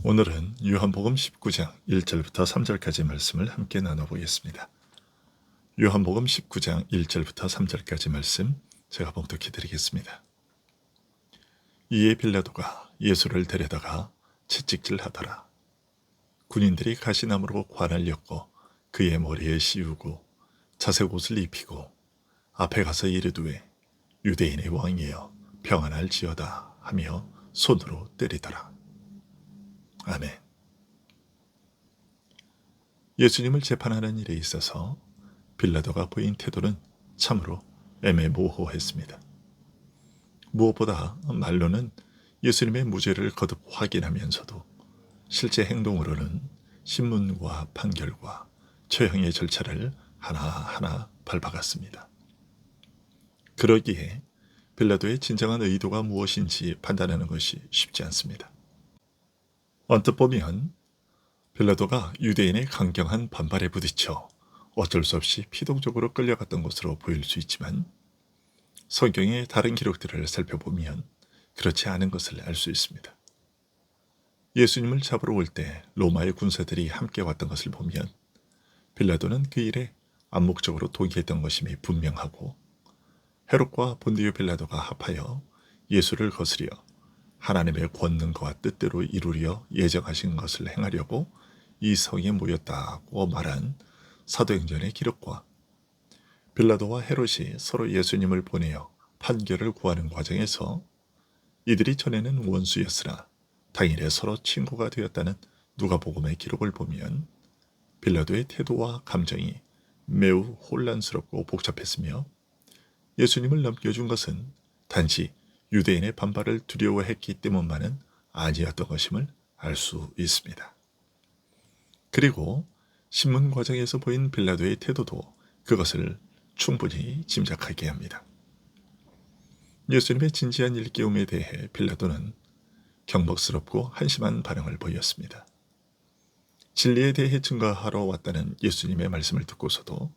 오늘은 요한복음 19장 1절부터 3절까지 말씀을 함께 나눠보겠습니다. 요한복음 19장 1절부터 3절까지 말씀 제가 봉독해 드리겠습니다. 이에 빌라도가 예수를 데려다가 채찍질하더라. 군인들이 가시나무로 관을 엮고 그의 머리에 씌우고 자색 옷을 입히고 앞에 가서 이르되 유대인의 왕이여 평안할지어다 하며 손으로 때리더라. 아멘. 예수님을 재판하는 일에 있어서 빌라도가 보인 태도는 참으로 애매모호했습니다. 무엇보다 말로는 예수님의 무죄를 거듭 확인하면서도 실제 행동으로는 신문과 판결과 처형의 절차를 하나하나 밟아갔습니다. 그러기에 빌라도의 진정한 의도가 무엇인지 판단하는 것이 쉽지 않습니다. 언뜻 보면 빌라도가 유대인의 강경한 반발에 부딪혀 어쩔 수 없이 피동적으로 끌려갔던 것으로 보일 수 있지만 성경의 다른 기록들을 살펴보면 그렇지 않은 것을 알 수 있습니다. 예수님을 잡으러 올 때 로마의 군사들이 함께 왔던 것을 보면 빌라도는 그 일에 암묵적으로 동의했던 것임이 분명하고 헤롯과 본디오 빌라도가 합하여 예수를 거스려 하나님의 권능과 뜻대로 이루려 예정하신 것을 행하려고 이 성에 모였다고 말한 사도행전의 기록과 빌라도와 헤롯이 서로 예수님을 보내어 판결을 구하는 과정에서 이들이 전에는 원수였으나 당일에 서로 친구가 되었다는 누가복음의 기록을 보면 빌라도의 태도와 감정이 매우 혼란스럽고 복잡했으며 예수님을 넘겨준 것은 단지 유대인의 반발을 두려워했기 때문만은 아니었던 것임을 알 수 있습니다. 그리고 신문 과정에서 보인 빌라도의 태도도 그것을 충분히 짐작하게 합니다. 예수님의 진지한 일깨움에 대해 빌라도는 경박스럽고 한심한 반응을 보였습니다. 진리에 대해 증거하러 왔다는 예수님의 말씀을 듣고서도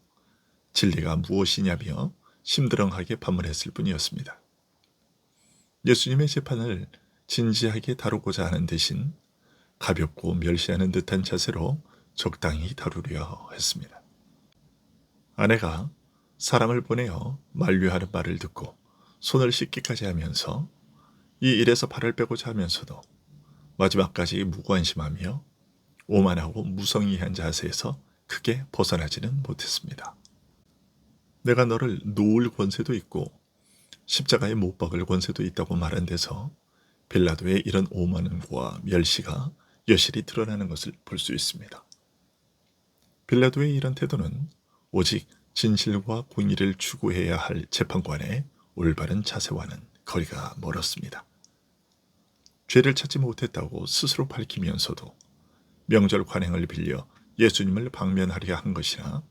진리가 무엇이냐며 심드렁하게 반문했을 뿐이었습니다. 예수님의 재판을 진지하게 다루고자 하는 대신 가볍고 멸시하는 듯한 자세로 적당히 다루려 했습니다. 아내가 사람을 보내어 만류하는 말을 듣고 손을 씻기까지 하면서 이 일에서 발을 빼고자 하면서도 마지막까지 무관심하며 오만하고 무성의한 자세에서 크게 벗어나지는 못했습니다. 내가 너를 놓을 권세도 있고 십자가에 못 박을 권세도 있다고 말한 데서 빌라도의 이런 오만과 멸시가 여실히 드러나는 것을 볼 수 있습니다. 빌라도의 이런 태도는 오직 진실과 공의를 추구해야 할 재판관의 올바른 자세와는 거리가 멀었습니다. 죄를 찾지 못했다고 스스로 밝히면서도 명절 관행을 빌려 예수님을 방면하려 한 것이나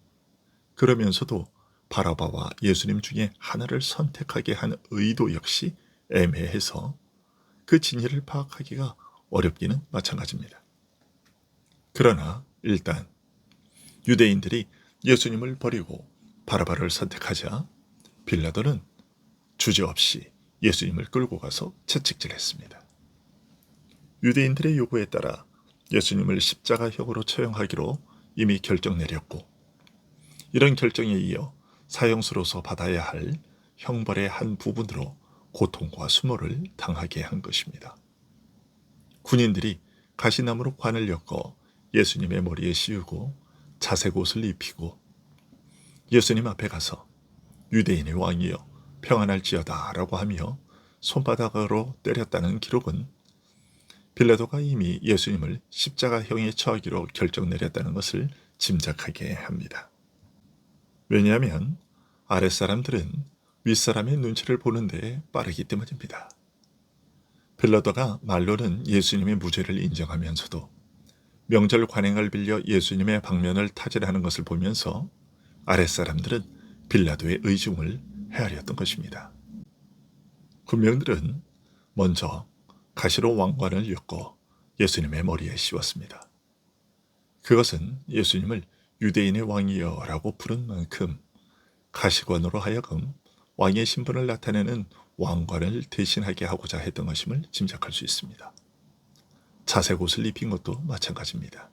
그러면서도 바라바와 예수님 중에 하나를 선택하게 한 의도 역시 애매해서 그 진실을 파악하기가 어렵기는 마찬가지입니다. 그러나 일단 유대인들이 예수님을 버리고 바라바를 선택하자 빌라도는 주저없이 예수님을 끌고 가서 채찍질했습니다. 유대인들의 요구에 따라 예수님을 십자가형으로 처형하기로 이미 결정 내렸고 이런 결정에 이어 사형수로서 받아야 할 형벌의 한 부분으로 고통과 수모를 당하게 한 것입니다. 군인들이 가시나무로 관을 엮어 예수님의 머리에 씌우고 자색 옷을 입히고 예수님 앞에 가서 유대인의 왕이여 평안할지어다 라고 하며 손바닥으로 때렸다는 기록은 빌라도가 이미 예수님을 십자가형에 처하기로 결정 내렸다는 것을 짐작하게 합니다. 왜냐하면 아랫사람들은 윗사람의 눈치를 보는 데 빠르기 때문입니다. 빌라도가 말로는 예수님의 무죄를 인정하면서도 명절 관행을 빌려 예수님의 방면을 타진하는 것을 보면서 아랫사람들은 빌라도의 의중을 헤아렸던 것입니다. 군병들은 먼저 가시로 왕관을 엮어 예수님의 머리에 씌웠습니다. 그것은 예수님을 유대인의 왕이여 라고 부른 만큼 가시관으로 하여금 왕의 신분을 나타내는 왕관을 대신하게 하고자 했던 것임을 짐작할 수 있습니다. 자색 옷을 입힌 것도 마찬가지입니다.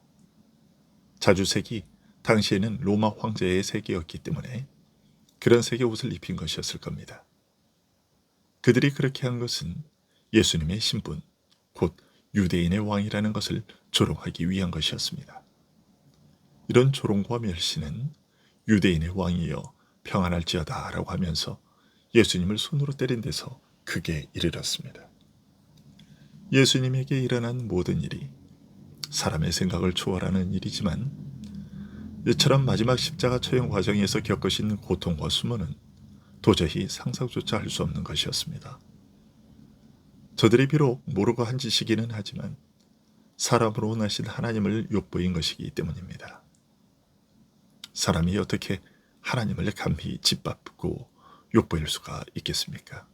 자주색이 당시에는 로마 황제의 색이었기 때문에 그런 색의 옷을 입힌 것이었을 겁니다. 그들이 그렇게 한 것은 예수님의 신분, 곧 유대인의 왕이라는 것을 조롱하기 위한 것이었습니다. 이런 조롱과 멸시는 유대인의 왕이여 평안할지어다 라고 하면서 예수님을 손으로 때린 데서 크게 이르렀습니다. 예수님에게 일어난 모든 일이 사람의 생각을 초월하는 일이지만 이처럼 마지막 십자가 처형 과정에서 겪으신 고통과 수모는 도저히 상상조차 할 수 없는 것이었습니다. 저들이 비록 모르고 한 짓이기는 하지만 사람으로 나신 하나님을 욕보인 것이기 때문입니다. 사람이 어떻게 하나님을 감히 짓밟고 욕보일 수가 있겠습니까?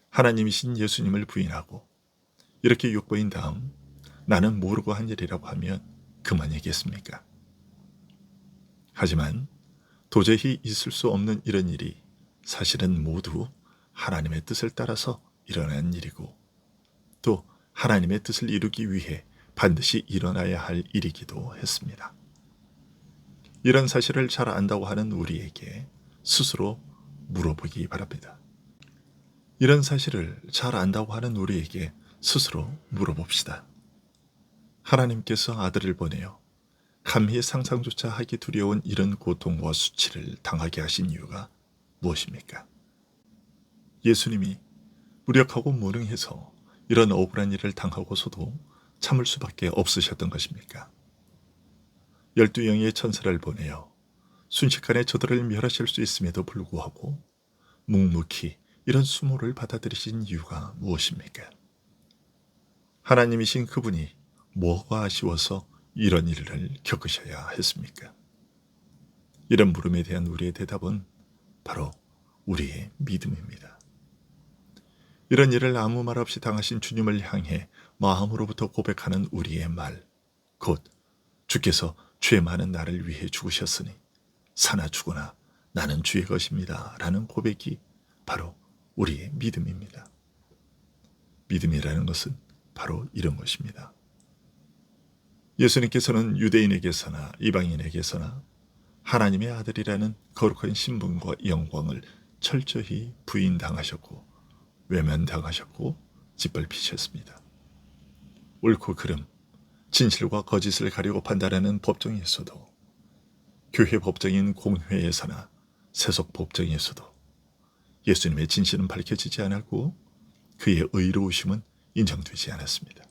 하나님이신 예수님을 부인하고 이렇게 욕보인 다음 나는 모르고 한 일이라고 하면 그만이겠습니까? 하지만 도저히 있을 수 없는 이런 일이 사실은 모두 하나님의 뜻을 따라서 일어난 일이고 또 하나님의 뜻을 이루기 위해 반드시 일어나야 할 일이기도 했습니다. 이런 사실을 잘 안다고 하는 우리에게 스스로 물어보기 바랍니다. 이런 사실을 잘 안다고 하는 우리에게 스스로 물어봅시다. 하나님께서 아들을 보내어 감히 상상조차 하기 두려운 이런 고통과 수치를 당하게 하신 이유가 무엇입니까? 예수님이 무력하고 무능해서 이런 억울한 일을 당하고서도 참을 수밖에 없으셨던 것입니까? 12영의 천사를 보내어 순식간에 저들을 멸하실 수 있음에도 불구하고 묵묵히 이런 수모를 받아들이신 이유가 무엇입니까? 하나님이신 그분이 뭐가 아쉬워서 이런 일을 겪으셔야 했습니까? 이런 물음에 대한 우리의 대답은 바로 우리의 믿음입니다. 이런 일을 아무 말 없이 당하신 주님을 향해 마음으로부터 고백하는 우리의 말, 곧 주께서 죄 많은 나를 위해 죽으셨으니 사나 죽으나 나는 주의 것입니다 라는 고백이 바로 우리의 믿음입니다. 믿음이라는 것은 바로 이런 것입니다. 예수님께서는 유대인에게서나 이방인에게서나 하나님의 아들이라는 거룩한 신분과 영광을 철저히 부인당하셨고 외면당하셨고 짓밟히셨습니다. 옳고 그름, 진실과 거짓을 가리고 판단하는 법정에서도 교회 법정인 공회에서나 세속 법정에서도 예수님의 진실은 밝혀지지 않았고 그의 의로우심은 인정되지 않았습니다.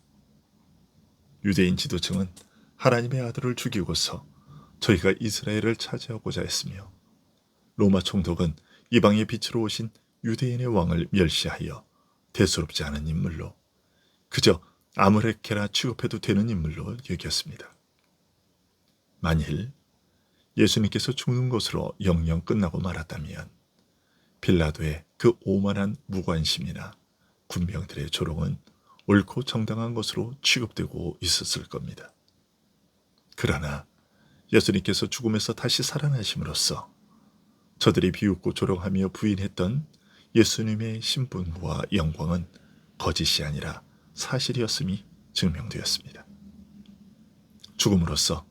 유대인 지도층은 하나님의 아들을 죽이고서 저희가 이스라엘을 차지하고자 했으며 로마 총독은 이방의 빛으로 오신 유대인의 왕을 멸시하여 대수롭지 않은 인물로 그저 아무렇게나 취급해도 되는 인물로 여겼습니다. 만일 예수님께서 죽는 것으로 영영 끝나고 말았다면 빌라도의 그 오만한 무관심이나 군병들의 조롱은 옳고 정당한 것으로 취급되고 있었을 겁니다. 그러나 예수님께서 죽음에서 다시 살아나심으로써 저들이 비웃고 조롱하며 부인했던 예수님의 신분과 영광은 거짓이 아니라 사실이었음이 증명되었습니다. 죽음으로써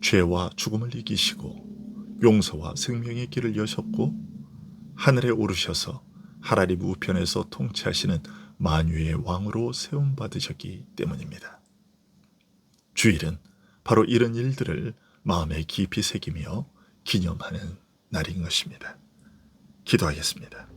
죄와 죽음을 이기시고 용서와 생명의 길을 여셨고 하늘에 오르셔서 하나님 우편에서 통치하시는 만유의 왕으로 세움받으셨기 때문입니다. 주일은 바로 이런 일들을 마음에 깊이 새기며 기념하는 날인 것입니다. 기도하겠습니다.